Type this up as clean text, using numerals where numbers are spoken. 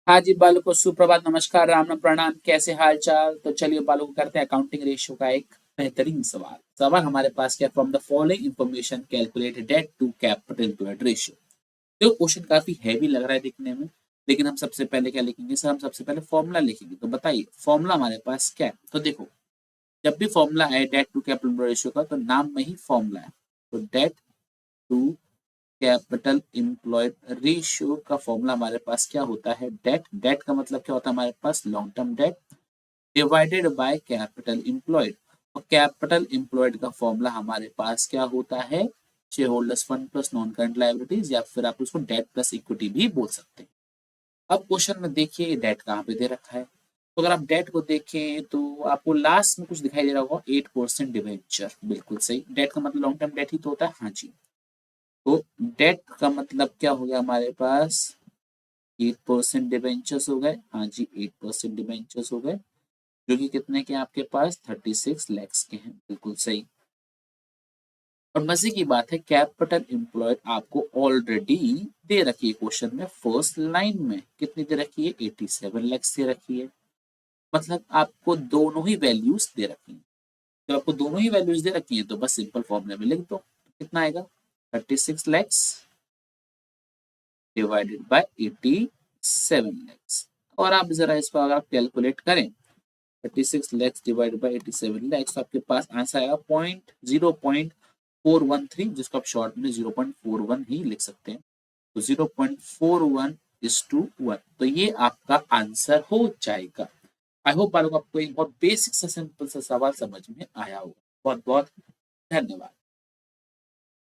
हाँ जी बालू को सुप्रभात, नमस्कार, राम राम, प्रणाम। कैसे हाल चाल? तो चलिए बालू को करते हैं अकाउंटिंग रेशियो का एक बेहतरीन सवाल हमारे पास क्या, from the following information calculate debt to capital employed ratio. तो क्वेश्चन काफी हैवी लग रहा है दिखने में, लेकिन हम सबसे पहले क्या लिखेंगे सर? हम सबसे पहले फॉर्मूला लिखेंगे। तो बताइए फॉर्मूला हमारे पास क्या है? तो देखो, जब भी फॉर्मूला है debt to capital employed ratio का, तो नाम में ही फॉर्मूला है। तो debt to capital employed ratio का फॉर्मूला हमारे पास क्या होता है? डेट। डेट का मतलब क्या होता है हमारे पास? Long term debt divided by capital employed. और कैपिटल एम्प्लॉयड का फॉर्मूला हमारे पास क्या होता है? Share holders fund plus non current liabilities, या फिर आप उसको डेट प्लस इक्विटी भी बोल सकते हैं। अब क्वेश्चन में देखिए डेट कहाँ पे दे रखा है। तो अगर आप डेट को देखें तो आपको लास्ट में कुछ दिखाई दे रहा होगा, 8% डिवेंचर। बिल्कुल सही, डेट का मतलब लॉन्ग टर्म डेट ही तो होता है। हाँ जी। तो डेट का मतलब क्या हो गया हमारे पास? 8% डिबेंचर्स हो गए। हाँ जी, 8% डिबेंचर्स हो गए, जो कि कितने के हैं आपके पास? 36 lakhs के हैं। बिल्कुल सही। और मजे की बात है, कैपिटल एम्प्लॉयड आपको ऑलरेडी दे रखी है क्वेश्चन में। फर्स्ट लाइन में कितनी दे रखी है? 87 lakhs दे रखी है। मतलब आपको दोनों ही वैल्यूज दे रखी है। जब आपको दोनों ही वैल्यूज दे रखी है तो बस सिंपल फॉर्मूला में लिख दो। कितना आएगा? 36 lakhs डिवाइडेड बाय 87 lakhs। और आप जरा इसको अगर आप कैलकुलेट करें, 36 lakhs डिवाइडेड बाय 87 lakhs, तो आपके पास आंसर आएगा 0.413, जिसको आप शॉर्ट में 0.41 ही लिख सकते हैं। तो 0.41:1, तो ये आपका आंसर हो जाएगा। आई होप बालों को आपको एक बहुत बेसिक सा सिंपल सा सवाल समझ में आया होगा। बहुत बहुत धन्यवाद।